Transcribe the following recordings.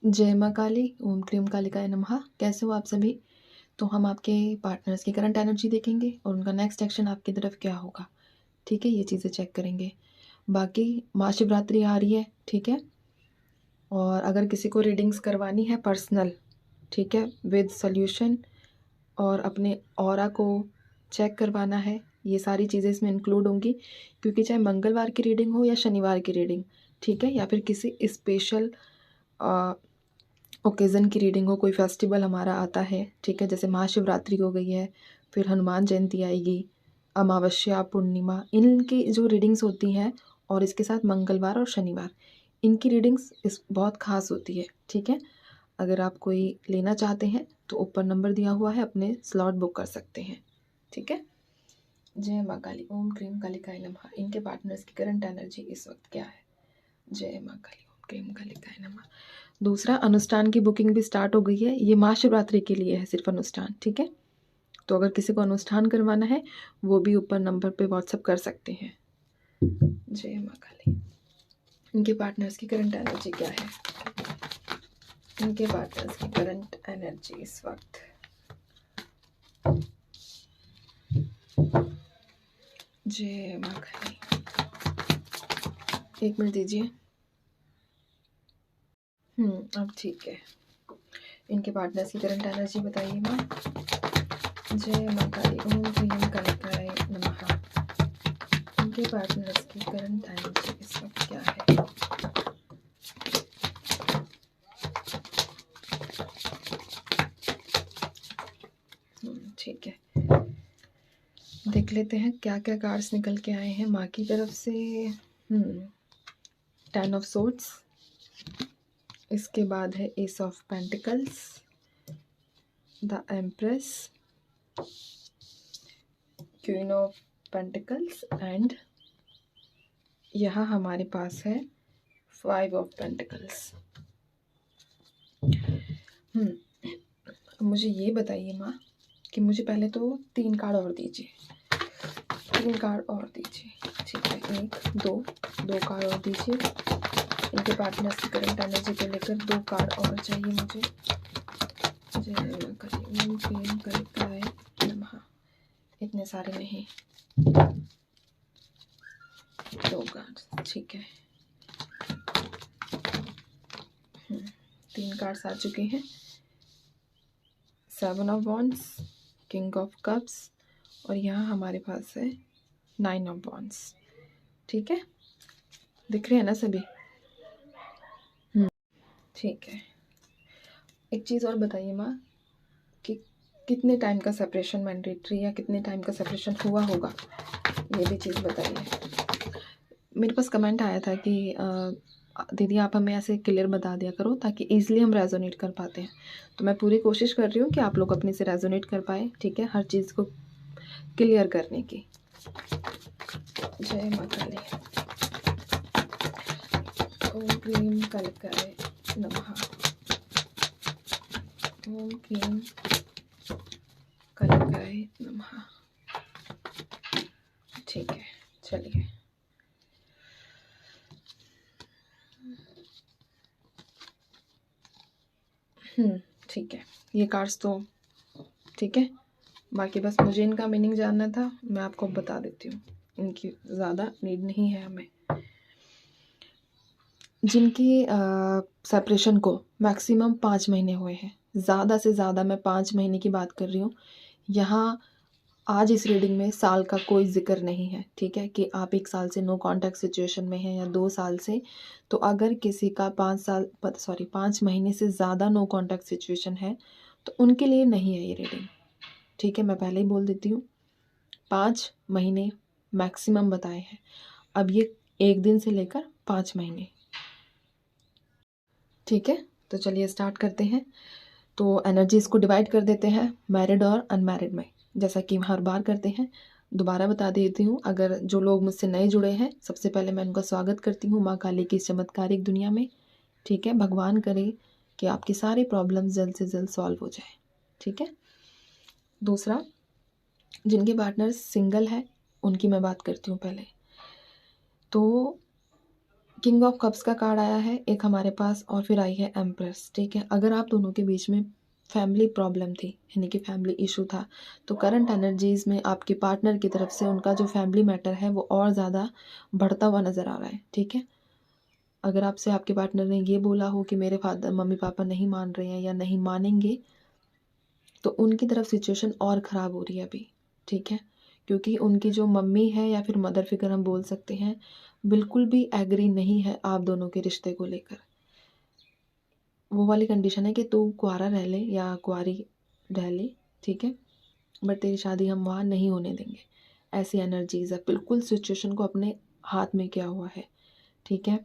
जय माँ काली, ओम क्रीम कालिकाय नमः। कैसे हो आप सभी? तो हम आपके पार्टनर्स की करंट एनर्जी देखेंगे और उनका नेक्स्ट एक्शन आपकी तरफ क्या होगा। ठीक है, ये चीज़ें चेक करेंगे। बाकी महाशिवरात्रि आ रही है, ठीक है। और अगर किसी को रीडिंग्स करवानी है पर्सनल, ठीक है, विद सॉल्यूशन, और अपने ऑरा को चेक करवाना है, ये सारी चीज़ें इसमें इंक्लूड होंगी। क्योंकि चाहे मंगलवार की रीडिंग हो या शनिवार की रीडिंग, ठीक है, या फिर किसी स्पेशल ओकेज़न की रीडिंग हो, कोई फेस्टिवल हमारा आता है, ठीक है, जैसे महाशिवरात्रि हो गई है, फिर हनुमान जयंती आएगी, अमावस्या, पूर्णिमा, इनकी जो रीडिंग्स होती हैं, और इसके साथ मंगलवार और शनिवार, इनकी रीडिंग्स इस बहुत ख़ास होती है, ठीक है। अगर आप कोई लेना चाहते हैं तो ऊपर नंबर दिया हुआ है, अपने स्लॉट बुक कर सकते हैं, ठीक है। जय माँ काली, ओम क्रीम कालिकाय नमः। इनके पार्टनर्स की करंट एनर्जी इस वक्त क्या है? जय माँ काली, ओम क्रीम कालिकाय नमः। दूसरा, अनुष्ठान की बुकिंग भी स्टार्ट हो गई है। ये महाशिवरात्रि के लिए है सिर्फ अनुष्ठान, ठीक है। तो अगर किसी को अनुष्ठान करवाना है वो भी ऊपर नंबर पे व्हाट्सअप कर सकते हैं। जय माँ काली। इनके पार्टनर्स की करंट एनर्जी क्या है? इनके पार्टनर्स की करंट एनर्जी इस वक्त, जय माँ काली। एक मिनट दीजिए। अब ठीक है। इनके पार्टनर्स की करंट एनर्जी बताइए माँ। जय माँ काली, ओम क्रीम कालिकाय नमः। इनके पार्टनर्स की करंट एनर्जी इस वक्त क्या है? ठीक है, देख लेते हैं क्या क्या कार्ड्स निकल के आए हैं माँ की तरफ से। 10 ऑफ सोर्ड्स, इसके बाद है S of pentacles, the empress, queen of pentacles, and यहाँ हमारे पास है 5 ऑफ पेंटिकल्स। मुझे ये बताइए माँ कि मुझे पहले तो 3 कार्ड और दीजिए, 3 कार्ड और दीजिए, ठीक है। 1 2 कार्ड और दीजिए। इनके पार्टनर्स की करंट एनर्जी को लेकर 2 कार्ड और चाहिए मुझे। जय माँ काली, ओम क्रीम कालिकाय नमः। इतने सारे नहीं, 2 कार्ड, ठीक है। 3 कार्ड्स आ चुके हैं। 7 of wands, king of cups, और यहाँ हमारे पास है 9 ऑफ वॉन्ड्स, ठीक है। दिख रहे हैं ना सभी? ठीक है। एक चीज़ और बताइए माँ कि कितने टाइम का सेपरेशन मैंडेटरी, या कितने टाइम का सेपरेशन हुआ होगा, ये भी चीज़ बताइए। मेरे पास कमेंट आया था कि दीदी आप हमें ऐसे क्लियर बता दिया करो ताकि ईजिली हम रेजोनेट कर पाते हैं। तो मैं पूरी कोशिश कर रही हूँ कि आप लोग अपने से रेजोनेट कर पाए, ठीक है, हर चीज़ को क्लियर करने की। जय माँ काली, ओम क्रीम कालिकाय नमः। ओम क्रीम कालिकाय नमः। ठीक है, चलिए। ठीक है, ये कार्ड्स तो ठीक है। बाकी बस मुझे इनका मीनिंग जानना था, मैं आपको बता देती हूँ, इनकी ज़्यादा नीड नहीं है हमें। जिनकी सेपरेशन को मैक्सिमम 5 महीने हुए हैं, ज़्यादा से ज़्यादा मैं 5 महीने की बात कर रही हूँ। यहाँ आज इस रीडिंग में साल का कोई जिक्र नहीं है, ठीक है, कि आप 1 साल से नो कॉन्टैक्ट सिचुएशन में हैं या 2 साल से। तो अगर किसी का 5 महीने से ज़्यादा नो कॉन्टैक्ट सिचुएशन है तो उनके लिए नहीं है ये रीडिंग, ठीक है। मैं पहले ही बोल देती हूँ, 5 महीने मैक्सिमम बताए हैं। अब ये 1 दिन से लेकर 5 महीने, ठीक है। तो चलिए स्टार्ट करते हैं। तो एनर्जीज़ को डिवाइड कर देते हैं मैरिड और अनमैरिड में, जैसा कि हर बार करते हैं। दोबारा बता देती हूँ, अगर जो लोग मुझसे नए जुड़े हैं, सबसे पहले मैं उनका स्वागत करती हूँ माँ काली की इस चमत्कारिक दुनिया में, ठीक है। भगवान करे कि आपकी सारी प्रॉब्लम्स जल्द से जल्द सॉल्व हो जाए, ठीक है। दूसरा, जिनके पार्टनर सिंगल है उनकी मैं बात करती हूँ पहले। तो किंग ऑफ कप्स का कार्ड आया है एक हमारे पास, और फिर आई है एम्प्रेस। ठीक है, अगर आप दोनों के बीच में फैमिली प्रॉब्लम थी, यानी कि फैमिली इशू था, तो करंट एनर्जीज में आपके पार्टनर की तरफ से उनका जो फैमिली मैटर है वो और ज़्यादा बढ़ता हुआ नज़र आ रहा है। ठीक है, अगर आपसे आपके पार्टनर ने ये बोला हो कि मेरे फादर मम्मी पापा नहीं मान रहे हैं या नहीं मानेंगे, तो उनकी तरफ सिचुएशन और ख़राब हो रही है अभी। ठीक है, क्योंकि उनकी जो मम्मी है या फिर मदर फिगर हम बोल सकते हैं, बिल्कुल भी एग्री नहीं है आप दोनों के रिश्ते को लेकर। वो वाली कंडीशन है कि तू कुआरा रह ले या कुआरी रह ले, ठीक है, बट तेरी शादी हम वहाँ नहीं होने देंगे। ऐसी एनर्जीज है, बिल्कुल सिचुएशन को अपने हाथ में किया हुआ है। ठीक है,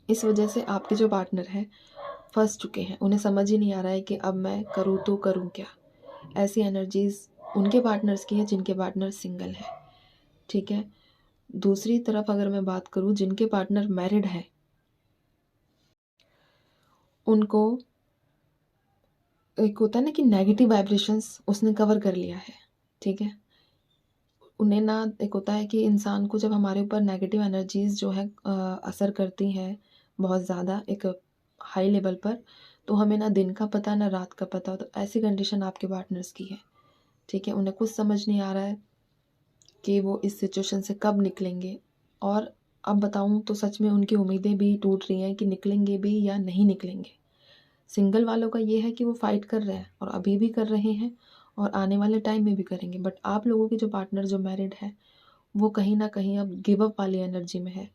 इस वजह से आपके जो पार्टनर है फंस चुके हैं, उन्हें समझ ही नहीं आ रहा है कि अब मैं करूँ तो करूँ क्या। ऐसी एनर्जीज उनके पार्टनर्स की है जिनके पार्टनर सिंगल है। ठीक है, दूसरी तरफ अगर मैं बात करूँ जिनके पार्टनर मैरिड है, उनको एक होता है ना कि नेगेटिव वाइब्रेशंस उसने कवर कर लिया है। ठीक है, उन्हें ना एक होता है कि इंसान को जब हमारे ऊपर नेगेटिव एनर्जीज जो है असर करती हैं बहुत ज़्यादा एक हाई लेवल पर, तो हमें ना दिन का पता ना रात का पता। तो ऐसी कंडीशन आपके पार्टनर्स की है। ठीक है, उन्हें कुछ समझ नहीं आ रहा है कि वो इस सिचुएशन से कब निकलेंगे। और अब बताऊं तो सच में उनकी उम्मीदें भी टूट रही हैं कि निकलेंगे भी या नहीं निकलेंगे। सिंगल वालों का ये है कि वो फाइट कर रहे हैं और अभी भी कर रहे हैं और आने वाले टाइम में भी करेंगे। बट आप लोगों के जो पार्टनर जो मैरिड है, वो कहीं ना कहीं अब गिव अप वाली एनर्जी में है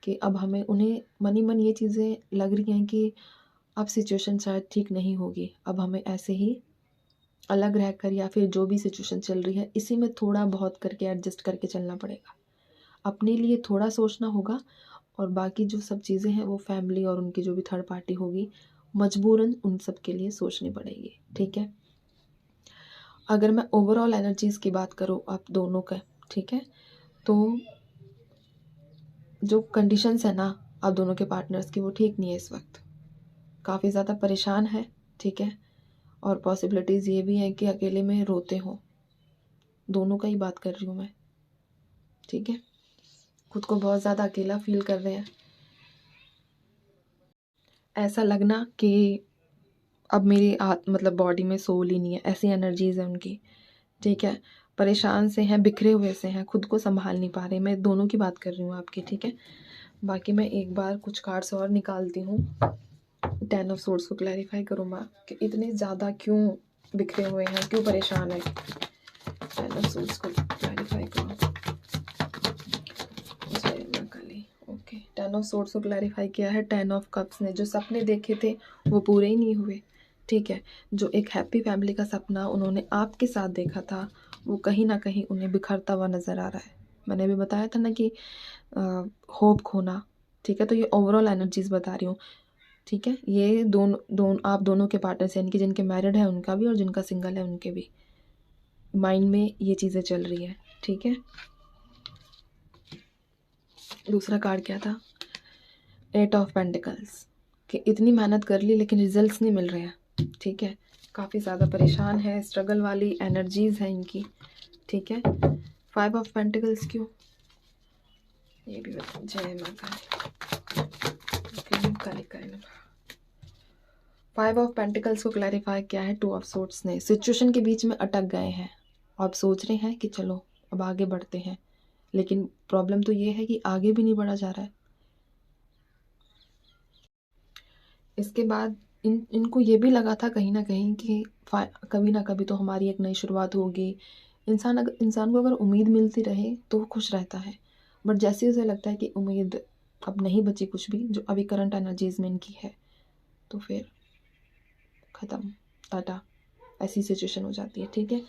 कि अब हमें उन्हें मन ही मन ये चीज़ें लग रही हैं कि अब सिचुएशन शायद ठीक नहीं होगी, अब हमें ऐसे ही अलग रहकर या फिर जो भी सिचुएशन चल रही है इसी में थोड़ा बहुत करके एडजस्ट करके चलना पड़ेगा। अपने लिए थोड़ा सोचना होगा और बाकी जो सब चीज़ें हैं वो फैमिली और उनकी जो भी थर्ड पार्टी होगी मजबूरन उन सब के लिए सोचनी पड़ेगी। ठीक है, अगर मैं ओवरऑल एनर्जीज़ की बात करूँ आप दोनों का, ठीक है, तो जो कंडीशंस है ना आप दोनों के पार्टनर्स की वो ठीक नहीं है इस वक्त, काफ़ी ज़्यादा परेशान है। ठीक है, और पॉसिबिलिटीज़ ये भी हैं कि अकेले में रोते हों, दोनों का ही बात कर रही हूँ मैं। ठीक है, खुद को बहुत ज़्यादा अकेला फील कर रहे हैं, ऐसा लगना कि अब मेरी मतलब बॉडी में सोल ही नहीं है, ऐसी एनर्जीज़ है उनकी। ठीक है, परेशान से हैं, बिखरे हुए से हैं, खुद को संभाल नहीं पा रहे। मैं दोनों की बात कर रही हूँ आपकी। ठीक है, बाकी मैं एक बार कुछ कार्ड्स और निकालती हूँ। 10 ऑफ सोर्ड्स को क्लैरिफाई करूँ मैं कि इतने ज़्यादा क्यों बिखरे हुए हैं, क्यों परेशान है। 10 ऑफ सोर्ड्स को क्लैरिफाई करूँ। ओके, 10 ऑफ सोर्ड्स को क्लैरिफाई किया है 10 ऑफ कप्स ने। जो सपने देखे थे वो पूरे ही नहीं हुए। ठीक है, जो एक हैप्पी फैमिली का सपना उन्होंने आपके साथ देखा था वो कहीं ना कहीं उन्हें बिखरता हुआ नज़र आ रहा है। मैंने भी बताया था ना कि होप खोना। ठीक है, तो ये ओवरऑल एनर्जीज बता रही हूँ। ठीक है, ये आप दोनों के पार्टनर्स यानी कि जिनके मैरिड है उनका भी और जिनका सिंगल है उनके भी माइंड में ये चीज़ें चल रही है। ठीक है, दूसरा कार्ड क्या था? 8 ऑफ पेंटिकल्स, कि इतनी मेहनत कर ली लेकिन रिजल्ट्स नहीं मिल रहे हैं। ठीक है, काफ़ी ज़्यादा परेशान है, स्ट्रगल वाली एनर्जीज़ है इनकी। ठीक है, 5 ऑफ पेंटिकल्स क्यों, ये भी जय माता काली। 5 ऑफ पेंटिकल्स को क्लैरिफाई किया है 2 ऑफ सोर्ड्स ने। सिचुएशन के बीच में अटक गए हैं, आप सोच रहे हैं कि चलो अब आगे बढ़ते हैं, लेकिन प्रॉब्लम तो ये है कि आगे भी नहीं बढ़ा जा रहा है। इसके बाद इनको ये भी लगा था कहीं ना कहीं कि कभी ना कभी तो हमारी एक नई शुरुआत होगी। इंसान को अगर उम्मीद मिलती रहे तो वो खुश रहता है, बट जैसे उसे लगता है कि उम्मीद अब नहीं बची कुछ भी, जो अभी करंट एनर्जीज में इनकी है, तो फिर ख़त्म, टाटा, ऐसी सिचुएशन हो जाती है। ठीक है,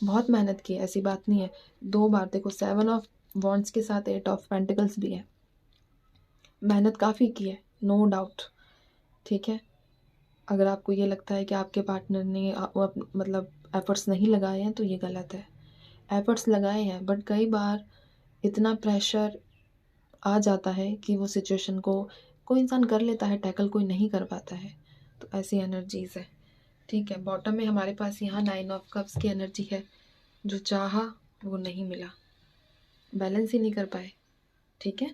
बहुत मेहनत की है, ऐसी बात नहीं है। 2 बार देखो, 7 ऑफ वॉन्ड्स के साथ 8 ऑफ पेंटिकल्स भी है, मेहनत काफ़ी की है, नो डाउट। ठीक है, अगर आपको ये लगता है कि आपके पार्टनर ने मतलब एफर्ट्स नहीं लगाए हैं तो ये गलत है। एफर्ट्स लगाए हैं, बट कई बार इतना प्रेशर आ जाता है कि वो सिचुएशन को कोई इंसान कर लेता है टैकल, कोई नहीं कर पाता है। तो ऐसी एनर्जीज़ है। ठीक है, बॉटम में हमारे पास यहाँ 9 ऑफ कप्स की एनर्जी है। जो चाहा वो नहीं मिला, बैलेंस ही नहीं कर पाए। ठीक है,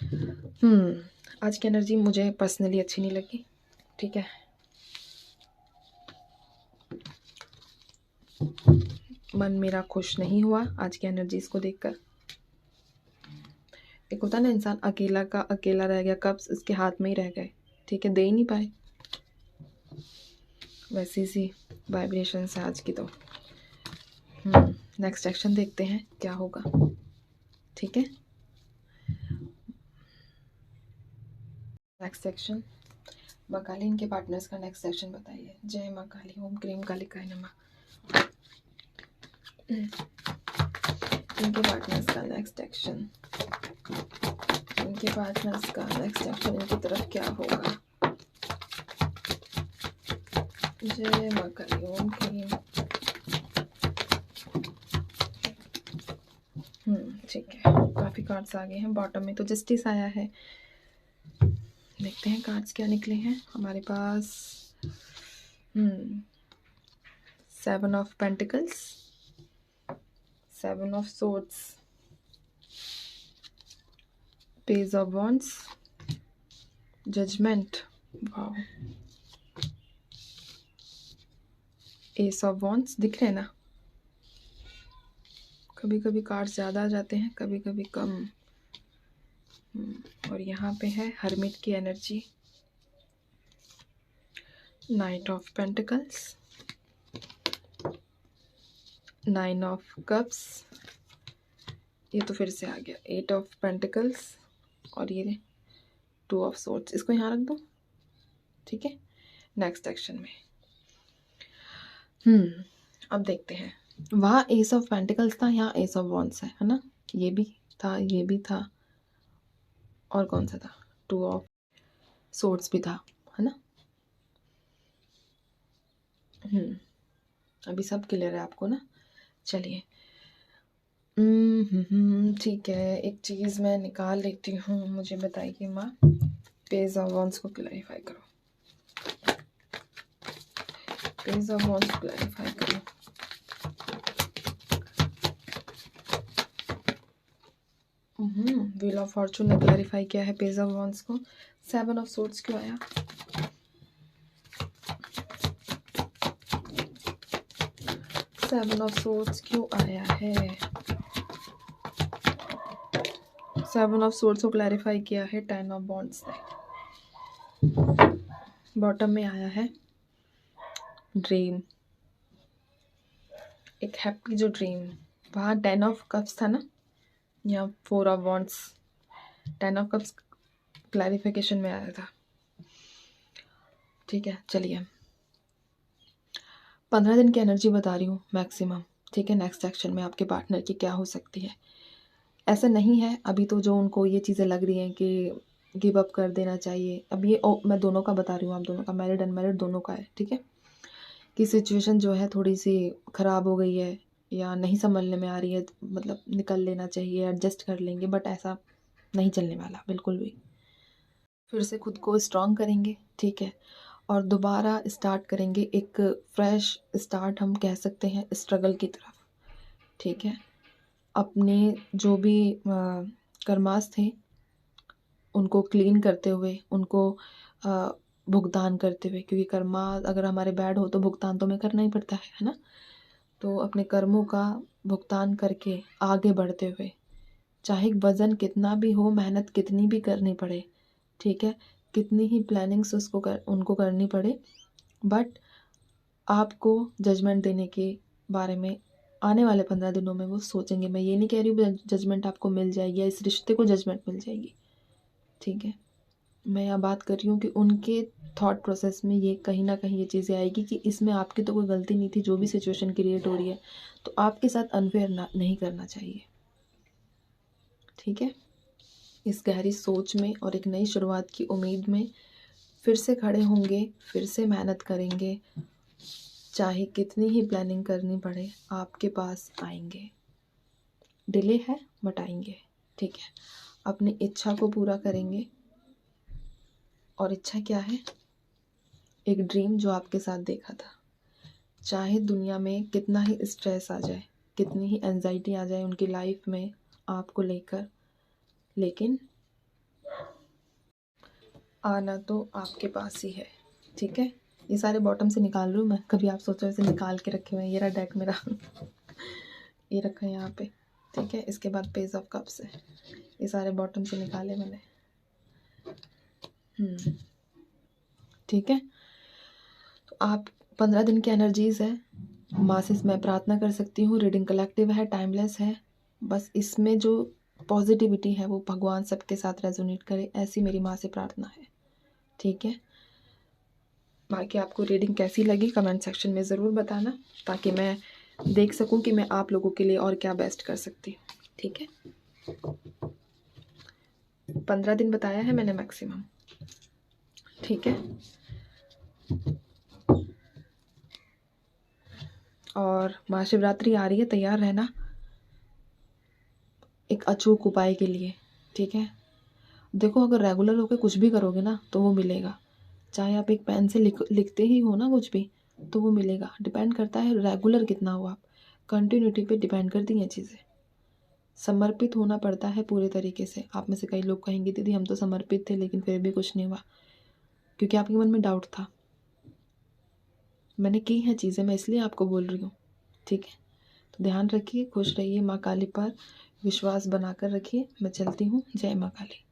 आज की एनर्जी मुझे पर्सनली अच्छी नहीं लगी, ठीक है। मन मेरा खुश नहीं हुआ आज की एनर्जीज को देखकर। एक होता ना, इंसान अकेला का अकेला रह गया, कब इसके हाथ में ही रह गए, ठीक है, दे ही नहीं पाए। वैसी सी वाइब्रेशंस है आज की। तो नेक्स्ट एक्शन देखते हैं क्या होगा, ठीक है। नेक्स्ट सेक्शन, माँ काली इनके पार्टनर्स का नेक्स्ट सेक्शन बताइए। जय माँ काली, ओम क्रीम कालिकाय नमः। इनके पार्टनर्स का नेक्स्ट एक्शन, इनके पार्टनर्स का नेक्स्ट एक्शन इनकी तरफ क्या होगा। जय माँ काली, ओम क्रीम। ठीक है, काफ़ी कार्ड्स आ गए हैं। बॉटम में तो जस्टिस आया है। देखते हैं कार्ड्स क्या निकले हैं हमारे पास। 7 of pentacles, 7 of swords, page of wands, judgement, wow, ace of wands. दिख रहे हैं ना, कभी कभी कार्ड्स ज़्यादा आ जाते हैं, कभी कभी कम। और यहाँ पे है हर्मिट की energy, night of pentacles, 9 of cups, ये तो फिर से आ गया 8 ऑफ पेंटिकल्स, और ये 2 ऑफ सोर्ड्स। इसको यहाँ रख दो, ठीक है। नेक्स्ट एक्शन में अब देखते हैं। वहाँ एस ऑफ पेंटिकल्स था, यहाँ एस ऑफ वॉन्ड्स है ना। ये भी था, ये भी था, और कौन सा था, 2 ऑफ सोर्ड्स भी था, है ना। अभी सब क्लियर है आपको ना। चलिए, ठीक है, एक चीज़ मैं निकाल लेती हूँ। मुझे बताइए माँ, पेज ऑफ वॉन्ड्स को क्लैरिफाई करो, पेज ऑफ वॉन्ड्स को क्लैरिफाई करो। व्हील ऑफ फॉर्चून ने क्लैरिफाई किया है पेज ऑफ वॉन्ड्स को। 7 ऑफ सोर्ड्स क्यों आया? 7 ऑफ सोर्ड्स क्यों आया है? 7 ऑफ सोर्ड्स को क्लैरिफाई किया है 10 ऑफ वॉन्ड्स ने। बॉटम में आया है ड्रीम, एक हैप्पी जो ड्रीम। वहाँ 10 ऑफ कप्स था ना, यहाँ 4 of wands, 10 of cups clarification में आया था, ठीक है। चलिए, 15 दिन की एनर्जी बता रही हूँ मैक्सिमम, ठीक है। नेक्स्ट सेक्शन में आपके पार्टनर की क्या हो सकती है। ऐसा नहीं है अभी तो जो उनको ये चीज़ें लग रही हैं कि गिव अप कर देना चाहिए। अब ये मैं दोनों का बता रही हूँ, आप दोनों का, मैरिड अनमैरिड दोनों का है, ठीक है। कि सिचुएशन जो है थोड़ी सी ख़राब हो गई है या नहीं संभलने में आ रही है, मतलब निकल लेना चाहिए, एडजस्ट कर लेंगे, बट ऐसा नहीं चलने वाला बिल्कुल भी। फिर से खुद को स्ट्रॉन्ग करेंगे, ठीक है, और दोबारा स्टार्ट करेंगे, एक फ्रेश स्टार्ट हम कह सकते हैं स्ट्रगल की तरफ, ठीक है। अपने जो भी कर्मास थे उनको क्लीन करते हुए, उनको भुगतान करते हुए, क्योंकि कर्मा अगर हमारे बैड हो तो भुगतान तो हमें करना ही पड़ता है ना। तो अपने कर्मों का भुगतान करके आगे बढ़ते हुए, चाहे वज़न कितना भी हो, मेहनत कितनी भी करनी पड़े, ठीक है, कितनी ही प्लानिंग्स उनको करनी पड़े, बट आपको जजमेंट देने के बारे में आने वाले 15 दिनों में वो सोचेंगे। मैं ये नहीं कह रही हूँ जजमेंट आपको मिल जाएगी या इस रिश्ते को जजमेंट मिल जाएगी, ठीक है। मैं यहाँ बात कर रही हूँ कि उनके थॉट प्रोसेस में ये कहीं ना कहीं ये चीज़ें आएगी कि इसमें आपकी तो कोई गलती नहीं थी, जो भी सिचुएशन क्रिएट हो रही है तो आपके साथ अनफेयर नहीं करना चाहिए, ठीक है। इस गहरी सोच में और एक नई शुरुआत की उम्मीद में फिर से खड़े होंगे, फिर से मेहनत करेंगे, चाहे कितनी ही प्लानिंग करनी पड़े आपके पास आएंगे। डिले है बट आएंगे, ठीक है। अपनी इच्छा को पूरा करेंगे, और इच्छा क्या है? एक ड्रीम जो आपके साथ देखा था। चाहे दुनिया में कितना ही स्ट्रेस आ जाए, कितनी ही एंजाइटी आ जाए उनकी लाइफ में आपको लेकर, लेकिन आना तो आपके पास ही है, ठीक है। ये सारे बॉटम से निकाल रही हूँ मैं, कभी आप सोचो ऐसे निकाल के रखे हुए हैं। ये रहा डेक मेरा ये रखा है यहाँ पे, ठीक है। इसके बाद पेज ऑफ कप्स है, ये सारे बॉटम से निकाले मैंने, ठीक है। तो आप 15 दिन की एनर्जीज है, माँ से मैं प्रार्थना कर सकती हूँ। रीडिंग कलेक्टिव है, टाइमलेस है, बस इसमें जो पॉजिटिविटी है वो भगवान सबके साथ रेजोनेट करे, ऐसी मेरी माँ से प्रार्थना है, ठीक है। बाकी आपको रीडिंग कैसी लगी कमेंट सेक्शन में ज़रूर बताना, ताकि मैं देख सकूं कि मैं आप लोगों के लिए और क्या बेस्ट कर सकती हूँ, ठीक है। 15 दिन बताया है मैंने मैक्सिमम, ठीक है। और महाशिवरात्रि आ रही है, तैयार रहना एक अचूक उपाय के लिए, ठीक है। देखो अगर रेगुलर होकर कुछ भी करोगे ना तो वो मिलेगा, चाहे आप एक पेन से लिखते ही हो ना कुछ भी, तो वो मिलेगा। डिपेंड करता है रेगुलर कितना हो आप, कंटिन्यूटी पे डिपेंड करती हैं चीज़ें। समर्पित होना पड़ता है पूरे तरीके से। आप में से कई लोग कहेंगे दीदी हम तो समर्पित थे लेकिन फिर भी कुछ नहीं हुआ, क्योंकि आपके मन में डाउट था। मैंने की हैं चीज़ें, मैं इसलिए आपको बोल रही हूँ, ठीक है। तो ध्यान रखिए, खुश रहिए, माँ काली पर विश्वास बनाकर रखिए। मैं चलती हूँ, जय माँ काली।